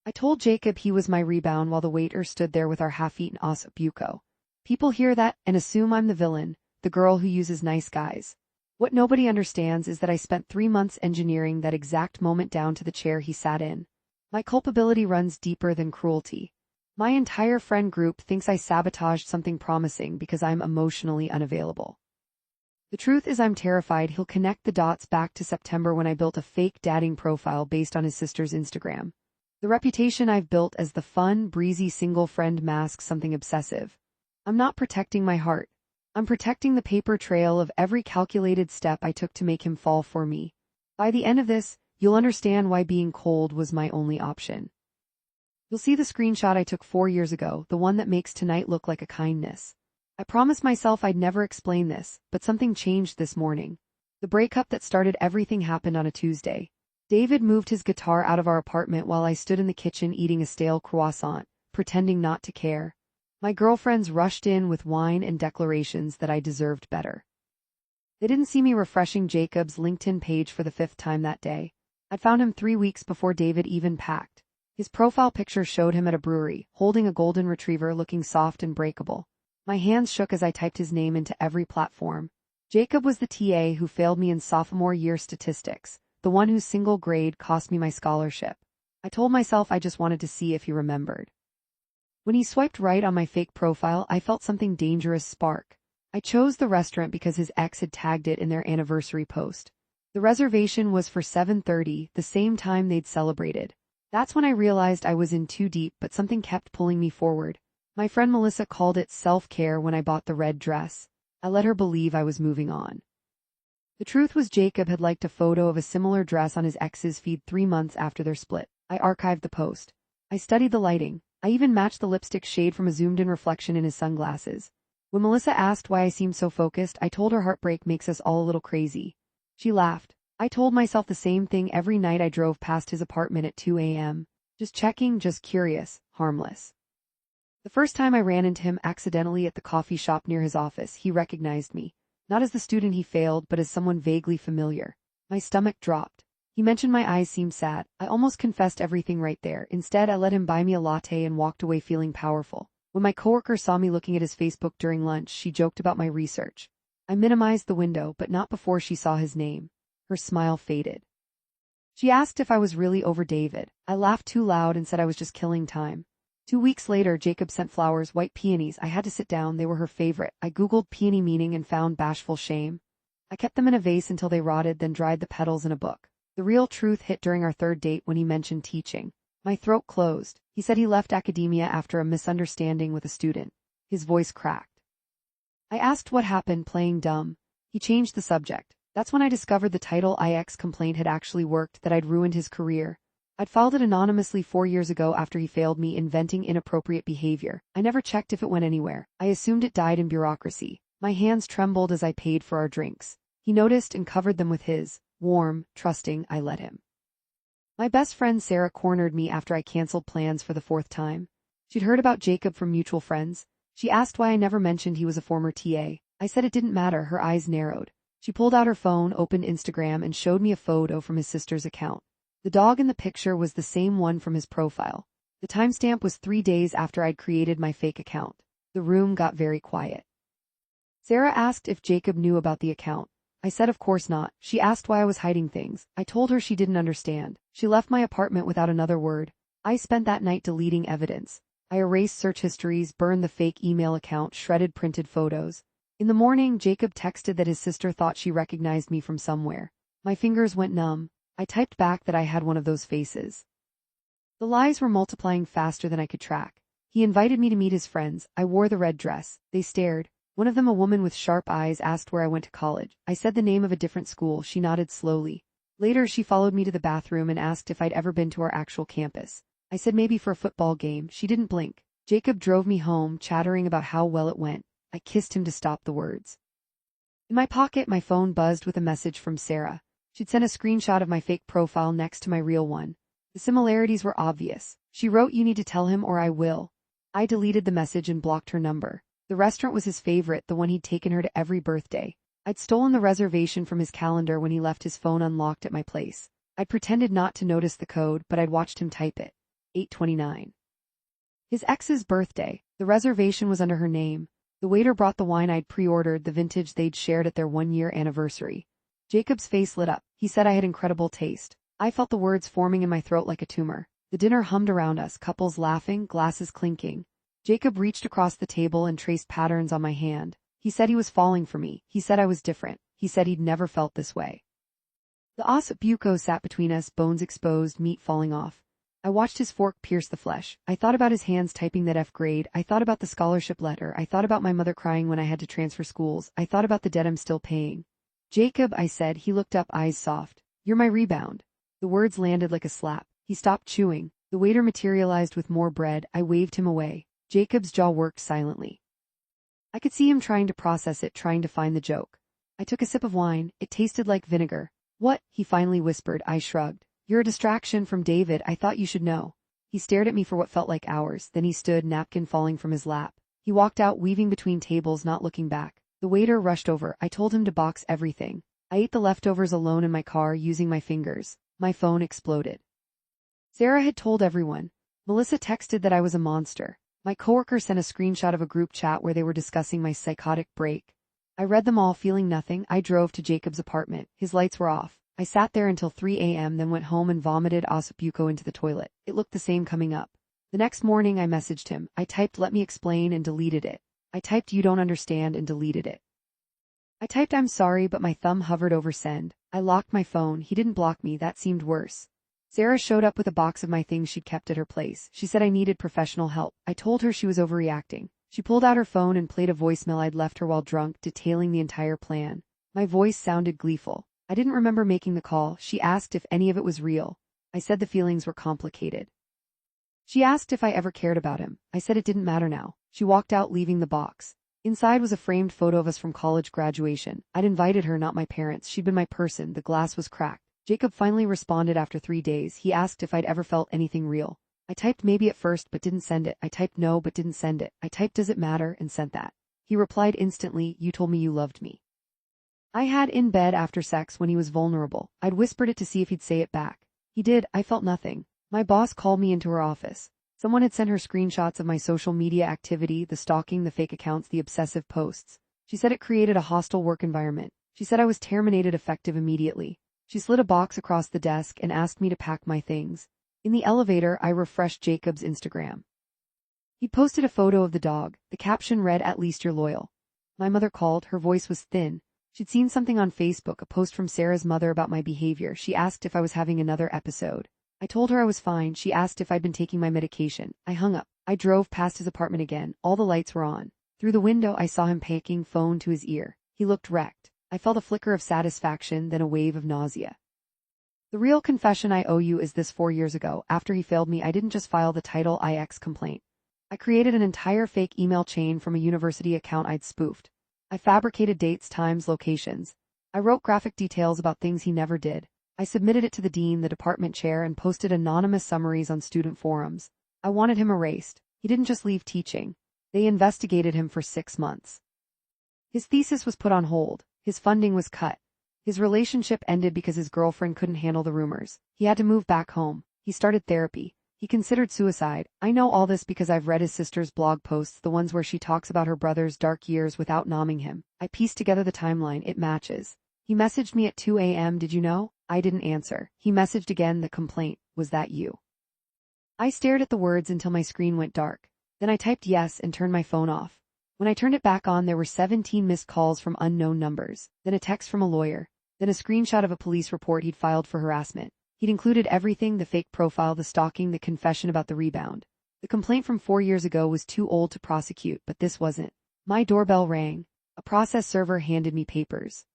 I told Jacob he was my rebound while the waiter stood there with our half-eaten os buco. People hear that and assume I'm the villain, the girl who uses nice guys. What nobody understands is that I spent 3 months engineering that exact moment down to the chair he sat in. My culpability runs deeper than cruelty. My entire friend group thinks I sabotaged something promising because I'm emotionally unavailable. The truth is I'm terrified he'll connect the dots back to September when I built a fake dating profile based on his sister's Instagram. The reputation I've built as the fun, breezy single friend masks something obsessive. I'm not protecting my heart. I'm protecting the paper trail of every calculated step I took to make him fall for me. By the end of this, you'll understand why being cold was my only option. You'll see the screenshot I took 4 years ago, the one that makes tonight look like a kindness. I promised myself I'd never explain this, but something changed this morning. The breakup that started everything happened on a Tuesday. David moved his guitar out of our apartment while I stood in the kitchen eating a stale croissant, pretending not to care. My girlfriends rushed in with wine and declarations that I deserved better. They didn't see me refreshing Jacob's LinkedIn page for the 5th time that day. I'd found him 3 weeks before David even packed. His profile picture showed him at a brewery, holding a golden retriever looking soft and breakable. My hands shook as I typed his name into every platform. Jacob was the TA who failed me in sophomore year statistics, the one whose single grade cost me my scholarship. I told myself I just wanted to see if he remembered. When he swiped right on my fake profile, I felt something dangerous spark. I chose the restaurant because his ex had tagged it in their anniversary post. The reservation was for 7:30, the same time they'd celebrated. That's when I realized I was in too deep, but something kept pulling me forward. My friend Melissa called it self-care when I bought the red dress. I let her believe I was moving on. The truth was Jacob had liked a photo of a similar dress on his ex's feed 3 months after their split. I archived the post. I studied the lighting. I even matched the lipstick shade from a zoomed-in reflection in his sunglasses. When Melissa asked why I seemed so focused, I told her heartbreak makes us all a little crazy. She laughed. I told myself the same thing every night I drove past his apartment at 2 a.m. Just checking, just curious, harmless. The first time I ran into him accidentally at the coffee shop near his office, he recognized me. Not as the student he failed, but as someone vaguely familiar. My stomach dropped. He mentioned my eyes seemed sad. I almost confessed everything right there. Instead, I let him buy me a latte and walked away feeling powerful. When my coworker saw me looking at his Facebook during lunch, she joked about my research. I minimized the window, but not before she saw his name. Her smile faded. She asked if I was really over David. I laughed too loud and said I was just killing time. 2 weeks later, Jacob sent flowers, white peonies. I had to sit down, they were her favorite. I googled peony meaning and found bashful shame. I kept them in a vase until they rotted, then dried the petals in a book. The real truth hit during our 3rd date when he mentioned teaching. My throat closed. He said he left academia after a misunderstanding with a student. His voice cracked. I asked what happened, playing dumb. He changed the subject. That's when I discovered the Title IX complaint had actually worked, that I'd ruined his career. I'd filed it anonymously 4 years ago after he failed me, inventing inappropriate behavior. I never checked if it went anywhere. I assumed it died in bureaucracy. My hands trembled as I paid for our drinks. He noticed and covered them with his. Warm, trusting, I let him. My best friend Sarah cornered me after I canceled plans for the 4th time. She'd heard about Jacob from mutual friends. She asked why I never mentioned he was a former TA. I said it didn't matter. Her eyes narrowed. She pulled out her phone, opened Instagram, and showed me a photo from his sister's account. The dog in the picture was the same one from his profile. The timestamp was 3 days after I'd created my fake account. The room got very quiet. Sarah asked if Jacob knew about the account. I said of course not. She asked why I was hiding things. I told her she didn't understand. She left my apartment without another word. I spent that night deleting evidence. I erased search histories, burned the fake email account, shredded printed photos. In the morning, Jacob texted that his sister thought she recognized me from somewhere. My fingers went numb. I typed back that I had one of those faces. The lies were multiplying faster than I could track. He invited me to meet his friends. I wore the red dress. They stared. One of them, a woman with sharp eyes, asked where I went to college. I said the name of a different school. She nodded slowly. Later, she followed me to the bathroom and asked if I'd ever been to our actual campus. I said maybe for a football game. She didn't blink. Jacob drove me home, chattering about how well it went. I kissed him to stop the words. In my pocket, my phone buzzed with a message from Sarah. She'd sent a screenshot of my fake profile next to my real one. The similarities were obvious. She wrote, "You need to tell him or I will." I deleted the message and blocked her number. The restaurant was his favorite, the one he'd taken her to every birthday. I'd stolen the reservation from his calendar when he left his phone unlocked at my place. I'd pretended not to notice the code, but I'd watched him type it. 8:29. His ex's birthday. The reservation was under her name. The waiter brought the wine I'd pre-ordered, the vintage they'd shared at their 1-year anniversary. Jacob's face lit up. He said I had incredible taste. I felt the words forming in my throat like a tumor. The dinner hummed around us, couples laughing, glasses clinking. Jacob reached across the table and traced patterns on my hand. He said he was falling for me. He said I was different. He said he'd never felt this way. The os bucco sat between us, bones exposed, meat falling off. I watched his fork pierce the flesh. I thought about his hands typing that F grade. I thought about the scholarship letter. I thought about my mother crying when I had to transfer schools. I thought about the debt I'm still paying. Jacob, I said. He looked up, eyes soft. You're my rebound. The words landed like a slap. He stopped chewing. The waiter materialized with more bread. I waved him away. Jacob's jaw worked silently. I could see him trying to process it, trying to find the joke. I took a sip of wine. It tasted like vinegar. What? He finally whispered. I shrugged. You're a distraction from David. I thought you should know. He stared at me for what felt like hours. Then he stood, napkin falling from his lap. He walked out, weaving between tables, not looking back. The waiter rushed over. I told him to box everything. I ate the leftovers alone in my car, using my fingers. My phone exploded. Sarah had told everyone. Melissa texted that I was a monster. My coworker sent a screenshot of a group chat where they were discussing my psychotic break. I read them all, feeling nothing. I drove to Jacob's apartment. His lights were off. I sat there until 3 a.m., then went home and vomited ossobuco into the toilet. It looked the same coming up. The next morning I messaged him. I typed "let me explain" and deleted it. I typed "you don't understand" and deleted it. I typed "I'm sorry," but my thumb hovered over send. I locked my phone. He didn't block me. That seemed worse. Sarah showed up with a box of my things she'd kept at her place. She said I needed professional help. I told her she was overreacting. She pulled out her phone and played a voicemail I'd left her while drunk, detailing the entire plan. My voice sounded gleeful. I didn't remember making the call. She asked if any of it was real. I said the feelings were complicated. She asked if I ever cared about him. I said it didn't matter now. She walked out, leaving the box. Inside was a framed photo of us from college graduation. I'd invited her, not my parents. She'd been my person. The glass was cracked. Jacob finally responded after 3 days. He asked if I'd ever felt anything real. I typed maybe at first but didn't send it. I typed no but didn't send it. I typed does it matter and sent that. He replied instantly, you told me you loved me. I had in bed after sex when he was vulnerable. I'd whispered it to see if he'd say it back. He did. I felt nothing. My boss called me into her office. Someone had sent her screenshots of my social media activity, the stalking, the fake accounts, the obsessive posts. She said it created a hostile work environment. She said I was terminated effective immediately. She slid a box across the desk and asked me to pack my things. In the elevator, I refreshed Jacob's Instagram. He posted a photo of the dog. The caption read, "At least you're loyal." My mother called. Her voice was thin. She'd seen something on Facebook, a post from Sarah's mother about my behavior. She asked if I was having another episode. I told her I was fine. She asked if I'd been taking my medication. I hung up. I drove past his apartment again. All the lights were on. Through the window, I saw him packing, phone to his ear. He looked wrecked. I felt a flicker of satisfaction, then a wave of nausea. The real confession I owe you is this: 4 years ago, after he failed me, I didn't just file the Title IX complaint. I created an entire fake email chain from a university account I'd spoofed. I fabricated dates, times, locations. I wrote graphic details about things he never did. I submitted it to the dean, the department chair, and posted anonymous summaries on student forums. I wanted him erased. He didn't just leave teaching. They investigated him for 6 months. His thesis was put on hold. His funding was cut. His relationship ended because his girlfriend couldn't handle the rumors. He had to move back home. He started therapy. He considered suicide. I know all this because I've read his sister's blog posts, the ones where she talks about her brother's dark years without nomming him. I pieced together the timeline. It matches. He messaged me at 2 a.m. Did you know? I didn't answer. He messaged again. The complaint. Was that you? I stared at the words until my screen went dark. Then I typed yes and turned my phone off. When I turned it back on, there were 17 missed calls from unknown numbers, then a text from a lawyer, then a screenshot of a police report he'd filed for harassment. He'd included everything: the fake profile, the stalking, the confession about the rebound. The complaint from 4 years ago was too old to prosecute, but this wasn't. My doorbell rang. A process server handed me papers.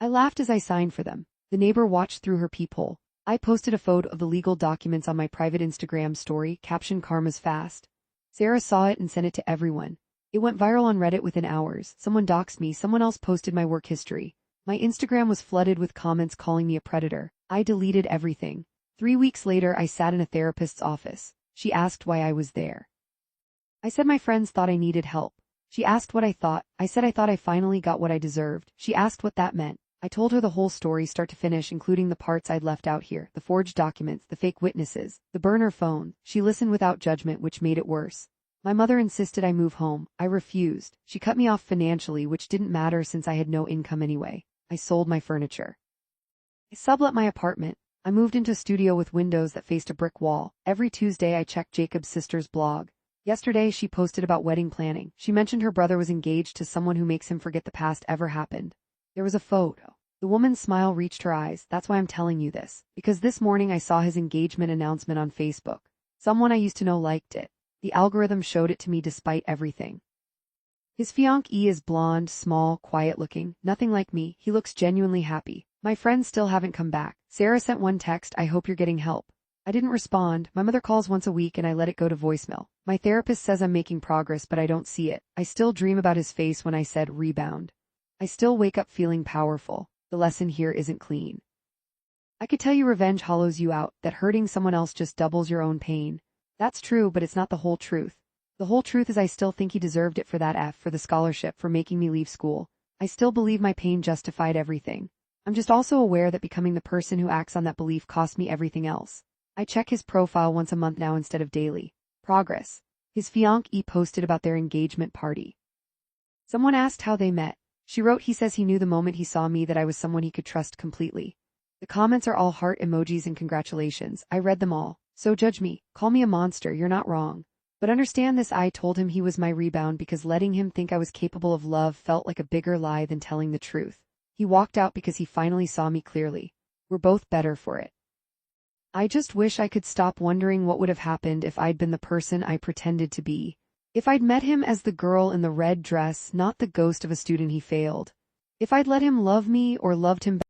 I laughed as I signed for them. The neighbor watched through her peephole. I posted a photo of the legal documents on my private Instagram story, captioned "Karma's fast." Sarah saw it and sent it to everyone. It went viral on Reddit within hours. Someone doxed me, someone else posted my work history. My Instagram was flooded with comments calling me a predator. I deleted everything. 3 weeks later, I sat in a therapist's office. She asked why I was there. I said my friends thought I needed help. She asked what I thought. I said I thought I finally got what I deserved. She asked what that meant. I told her the whole story start to finish, including the parts I'd left out here, the forged documents, the fake witnesses, the burner phone. She listened without judgment, which made it worse. My mother insisted I move home. I refused. She cut me off financially, which didn't matter since I had no income anyway. I sold my furniture. I sublet my apartment. I moved into a studio with windows that faced a brick wall. Every Tuesday I checked Jacob's sister's blog. Yesterday she posted about wedding planning. She mentioned her brother was engaged to someone who makes him forget the past ever happened. There was a photo. The woman's smile reached her eyes. That's why I'm telling you this. Because this morning I saw his engagement announcement on Facebook. Someone I used to know liked it. The algorithm showed it to me despite everything. His fiancée is blonde, small, quiet-looking, nothing like me. He looks genuinely happy. My friends still haven't come back. Sarah sent one text, "I hope you're getting help." I didn't respond. My mother calls once a week and I let it go to voicemail. My therapist says I'm making progress, but I don't see it. I still dream about his face when I said rebound. I still wake up feeling powerful. The lesson here isn't clean. I could tell you revenge hollows you out, that hurting someone else just doubles your own pain. That's true, but it's not the whole truth. The whole truth is I still think he deserved it for that F, for the scholarship, for making me leave school. I still believe my pain justified everything. I'm just also aware that becoming the person who acts on that belief cost me everything else. I check his profile once a month now instead of daily. Progress. His fiancée posted about their engagement party. Someone asked how they met. She wrote, "He says he knew the moment he saw me that I was someone he could trust completely." The comments are all heart emojis and congratulations. I read them all. So judge me. Call me a monster, you're not wrong. But understand this, I told him he was my rebound because letting him think I was capable of love felt like a bigger lie than telling the truth. He walked out because he finally saw me clearly. We're both better for it. I just wish I could stop wondering what would have happened if I'd been the person I pretended to be. If I'd met him as the girl in the red dress, not the ghost of a student he failed. If I'd let him love me or loved him